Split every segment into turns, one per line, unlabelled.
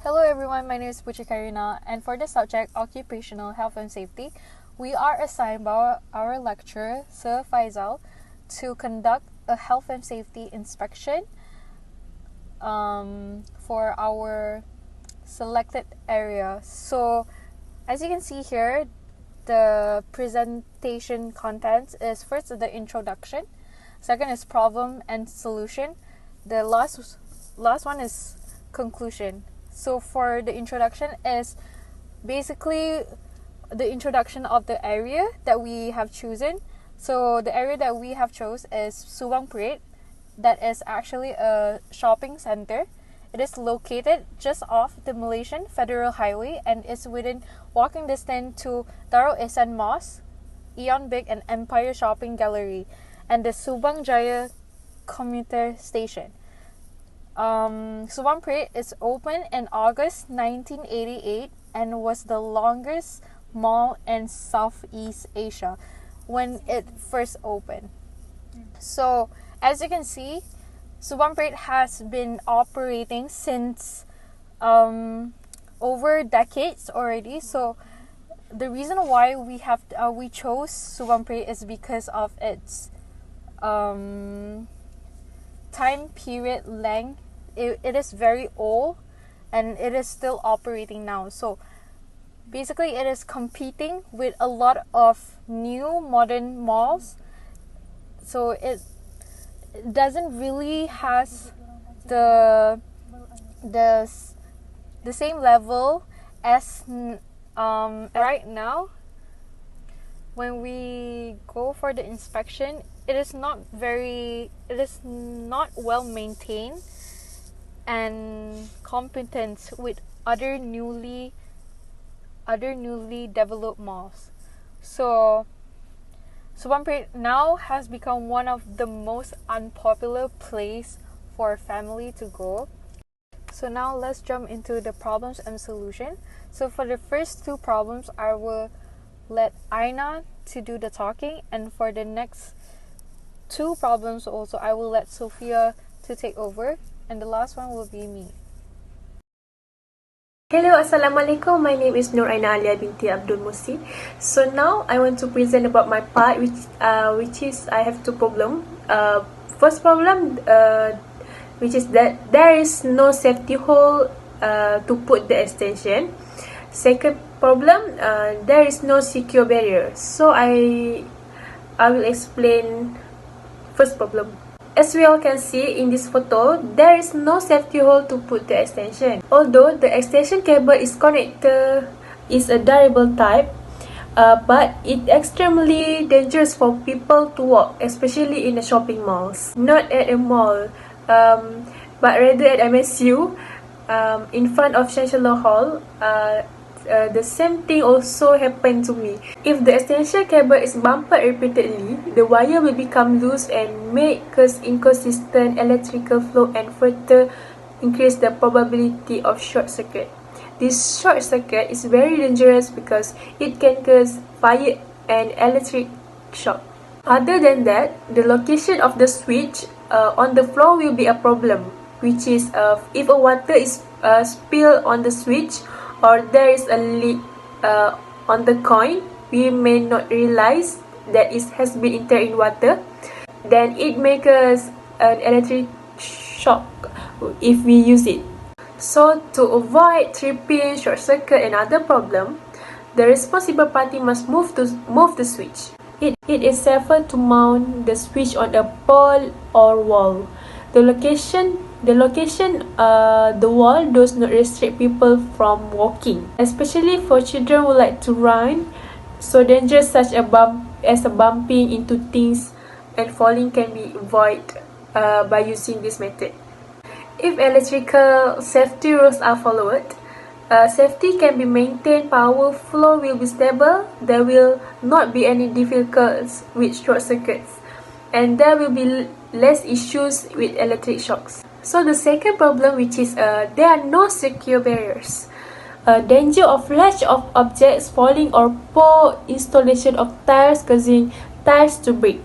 Hello everyone, my name is Puchi Karina, and for the subject Occupational Health and Safety, we are assigned by our lecturer, Sir Faisal, to conduct a health and safety inspection for our selected area. So, as you can see here, the presentation contents is first the introduction, second is problem and solution, the last one is conclusion. So for the introduction is basically the introduction of the area that we have chosen. So the area that we have chose is Subang Parade. That is actually a shopping center. It is located just off the Malaysian Federal Highway and is within walking distance to Darul Ihsan Mosque, Eon Big and Empire Shopping Gallery, and the Subang Jaya Commuter Station. Subang Parade is opened in August 1988 and was the longest mall in Southeast Asia when it first opened. So, as you can see, Subang Parade has been operating since over decades already. So, the reason why we chose Subang Parade is because of its time period length. It is very old and it is still operating now. So basically it is competing with a lot of new modern malls. So it doesn't really has the same level as right now. When we go for the inspection, it is not well maintained and competent with other newly developed malls. So Subang Parade now has become one of the most unpopular place for family to go. So now let's jump into the problems and solution. So for the first two problems, I will let Aina to do the talking, and for the next two problems also I will let Sophia to take over, and the last one will be me.
Hello, Assalamualaikum. My name is Nur Aina Alia binti Abdul Musi. So now I want to present about my part, which is I have two problems. First problem, which is that there is no safety hole to put the extension. Second problem, there is no secure barrier. So I will explain first problem. As we all can see in this photo, there is no safety hole to put the extension. Although the extension cable is connected is a durable type, but it's extremely dangerous for people to walk, especially in the shopping malls. Not at a mall, but rather at MSU, in front of Chancellor Hall. The same thing also happened to me. If the extension cable is bumped repeatedly, the wire will become loose and may cause inconsistent electrical flow and further increase the probability of short circuit. This short circuit is very dangerous because it can cause fire and electric shock. Other than that, the location of the switch on the floor will be a problem, which is if a water is spilled on the switch, or there is a leak on the coin, we may not realize that it has been entered in water. Then it may cause an electric shock if we use it. So to avoid tripping, short circuit and other problem, the responsible party must move the switch. It is safer to mount the switch on a pole or wall. The wall does not restrict people from walking, especially for children who like to run. So dangers such as bumping into things and falling can be avoided by using this method. If electrical safety rules are followed, safety can be maintained, power flow will be stable, there will not be any difficulties with short circuits, and there will be less issues with electric shocks. So the second problem, which is there are no secure barriers. Danger of latch of objects falling or poor installation of tires causing tires to break.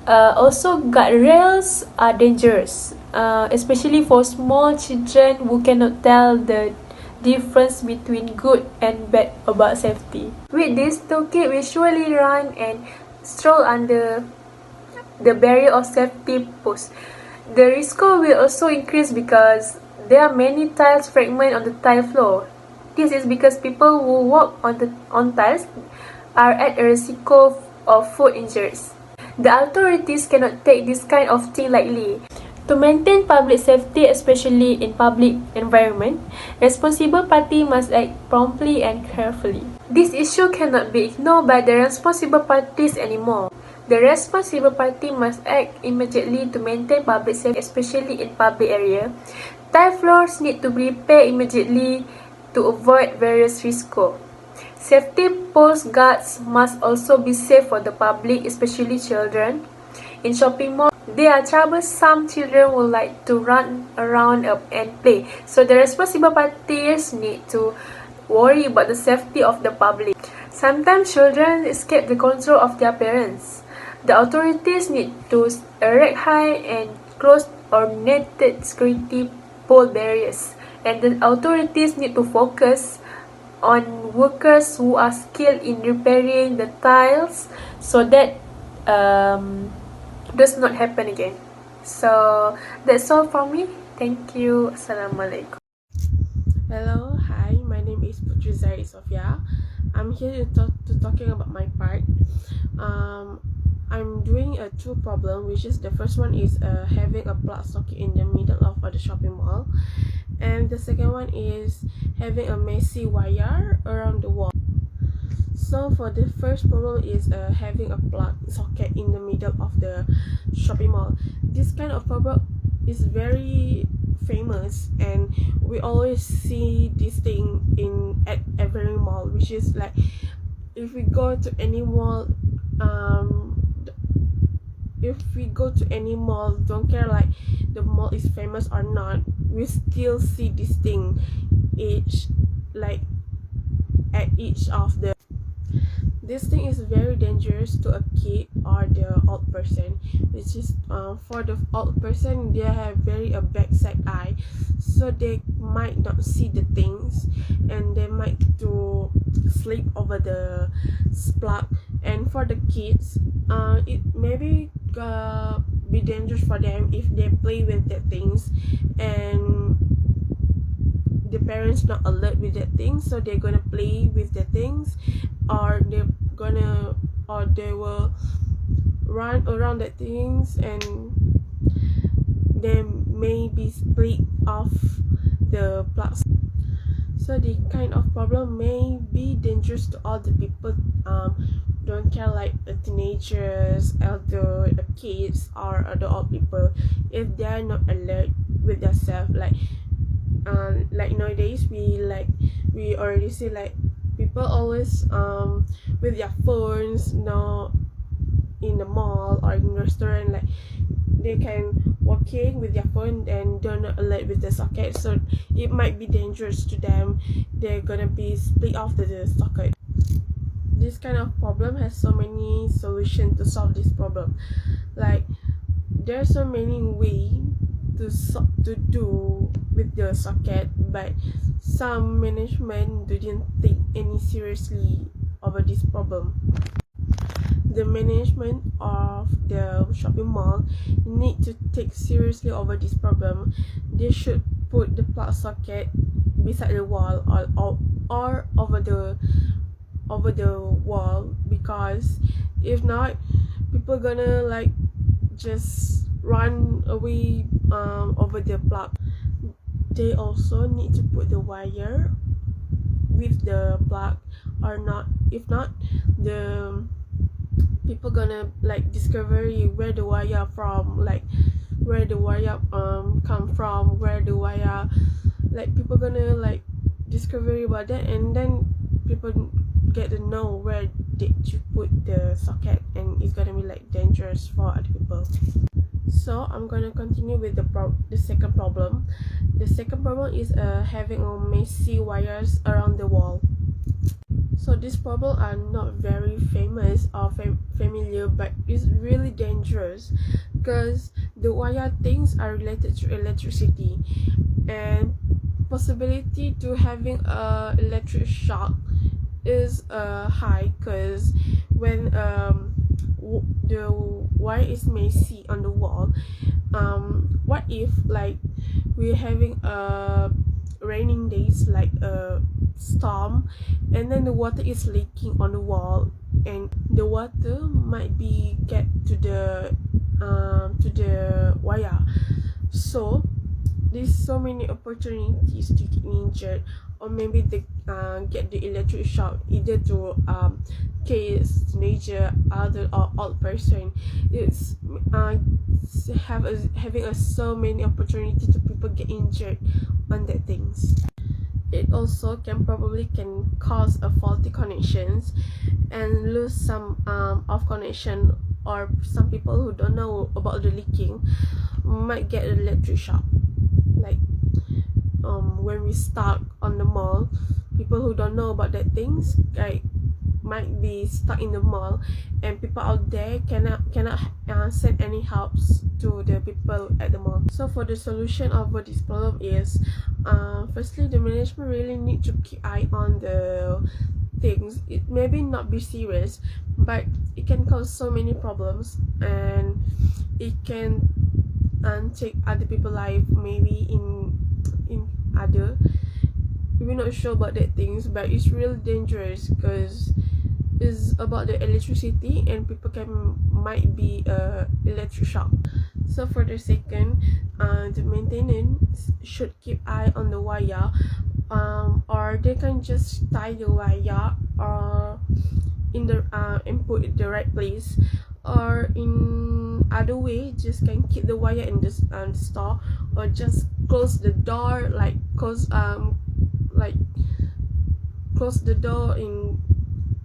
Also, guardrails are dangerous, especially for small children who cannot tell the difference between good and bad about safety. With this, two kids will surely run and stroll under the barrier of safety post. The risk will also increase because there are many tiles fragments on the tile floor. This is because people who walk on tiles are at a risk of foot injuries. The authorities cannot take this kind of thing lightly. To maintain public safety, especially in public environment, responsible party must act promptly and carefully. This issue cannot be ignored by the responsible parties anymore. The responsible party must act immediately to maintain public safety, especially in public area. Tile floors need to be repaired immediately to avoid various risks. Safety post guards must also be safe for the public, especially children. In shopping malls, there are troublesome children who like to run around and play, so the responsible parties need to worry about the safety of the public. Sometimes children escape the control of their parents. The authorities need to erect high and close ornamented security pole barriers, and the authorities need to focus on workers who are skilled in repairing the tiles so that does not happen again. So that's all from me. Thank you. Assalamualaikum.
Hello, hi, my name is Putri Zahid Sofia. I'm here to talking about my part. I'm doing a two problem, which is the first one is having a plug socket in the middle of the shopping mall, and the second one is having a messy wire around the wall. So for the first problem is having a plug socket in the middle of the shopping mall. This kind of problem is very famous, and we always see this thing at every mall, which is like if we go to any mall, don't care like the mall is famous or not, we still see this thing at each of the. This thing is very dangerous to a kid or the old person, which is for the old person, they have very a backside eye, so they might not see the things and they might to sleep over the plug. And for the kids, it maybe be dangerous for them if they play with the things and the parents not alert with that thing, so they're gonna play with the things, or they will run around the things and they may be split off the plugs. So the kind of problem may be dangerous to all the people, don't care like the teenagers, elder, the kids, or the old people, if they are not alert with themselves. Like nowadays we already see like people always with their phones now in the mall or in restaurant, like they can walk in with their phone and they're not alert with the socket, so it might be dangerous to them. They're gonna be split off the socket. This kind of problem has so many solutions to solve this problem. Like there's so many ways to do with the socket, but some management didn't take any seriously over this problem. The management of the shopping mall need to take seriously over this problem. They should put the plug socket beside the wall or over the wall, because if not, people gonna like just run away over the plug. They also need to put the wire with the plug or not. If not, the people gonna like discover where the wire from, like where the wire come from, where the wire, like people gonna like discover about that, and then people get to know where did you put the socket, and it's gonna be like dangerous for other people. So I'm gonna continue with the second problem. The second problem is having messy wires around the wall. So these problems are not very famous or familiar, but it's really dangerous because the wire things are related to electricity, and possibility to having a electric shock is high, because when the wire is messy on the wall, what if like we're having a raining days, like a storm, and then the water is leaking on the wall, and the water might be get to the wire. So there's so many opportunities to get injured, or maybe they get the electric shock, either to kids, teenager, adult, or old person. It's having so many opportunity to people get injured on that things. It also probably can cause a faulty connections and lose some of connection, or some people who don't know about the leaking might get an electric shock. Like when we stuck on the mall, people who don't know about that things like might be stuck in the mall, and people out there cannot send any helps to the people at the mall. So for the solution of this problem is, firstly, the management really need to keep eye on the things. It maybe not be serious, but it can cause so many problems, and it can take other people's life, maybe in other, we're not sure about that things, but it's really dangerous because it's about the electricity, and people might be electric shock. So for the second, the maintenance should keep eye on the wire, or they can just tie the wire in the and put it the right place, or in other way just can keep the wire in the store, or just close the door, like close the door in,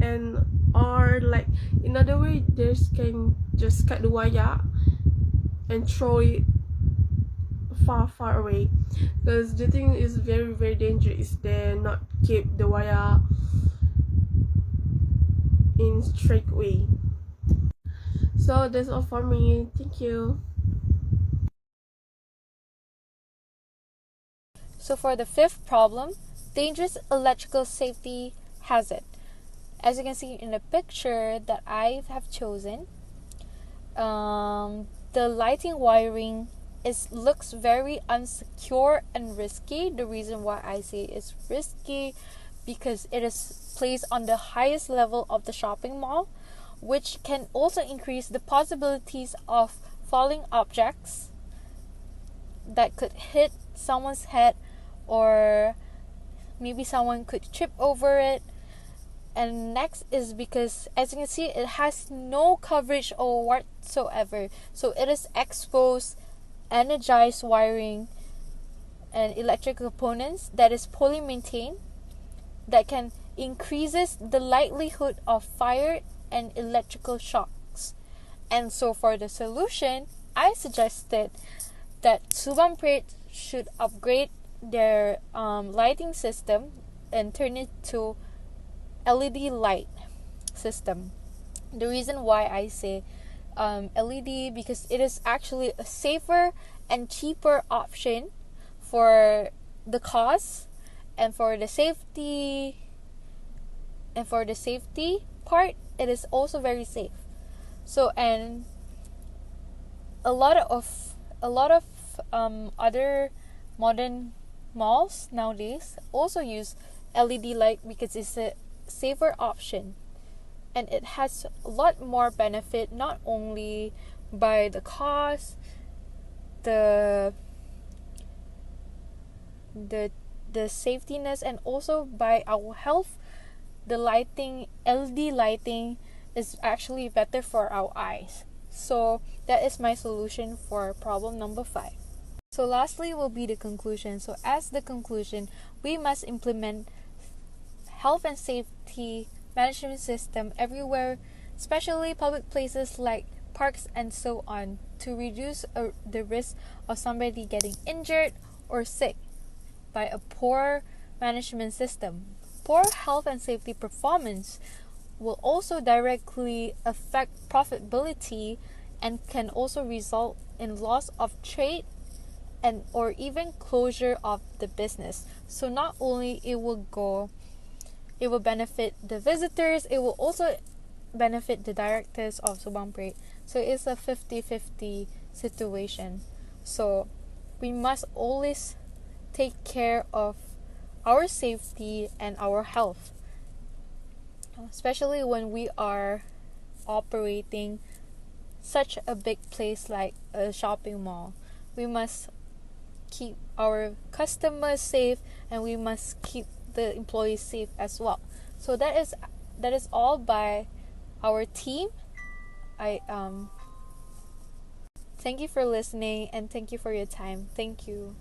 and or like in other way they can just cut the wire and throw it far away, because the thing is very dangerous. They not keep the wire in straight way. So that's all for me. Thank you.
So for the fifth problem, dangerous electrical safety hazard. As you can see in the picture that I have chosen, the lighting wiring looks very unsecure and risky. The reason why I say it's risky, because it is placed on the highest level of the shopping mall, which can also increase the possibilities of falling objects that could hit someone's head, or maybe someone could trip over it. And next is because, as you can see, it has no coverage or whatsoever. So it is exposed, energized wiring and electric components that is poorly maintained, that can increases the likelihood of fire and electrical shocks. And so for the solution, I suggested that Subang Pret should upgrade their lighting system and turn it to LED light system. The reason why I say LED, because it is actually a safer and cheaper option for the cost, and for the safety part, it is also very safe. So, and a lot of other modern malls nowadays also use LED light because it's a safer option, and it has a lot more benefit, not only by the cost, the safetiness, and also by our health. The lighting, LED lighting, is actually better for our eyes. So that is my solution for problem number 5. So lastly will be the conclusion. So as the conclusion, we must implement health and safety management system everywhere, especially public places like parks and so on, to reduce the risk of somebody getting injured or sick by a poor management system. Poor health and safety performance will also directly affect profitability and can also result in loss of trade and or even closure of the business. So not only it will benefit the visitors, it will also benefit the directors of Subang Parade. So it's a 50-50 situation. So we must always take care of our safety and our health, especially when we are operating such a big place like a shopping mall. We must keep our customers safe, and we must keep the employees safe as well. So that is all by our team. I thank you for listening, and thank you for your time. Thank you.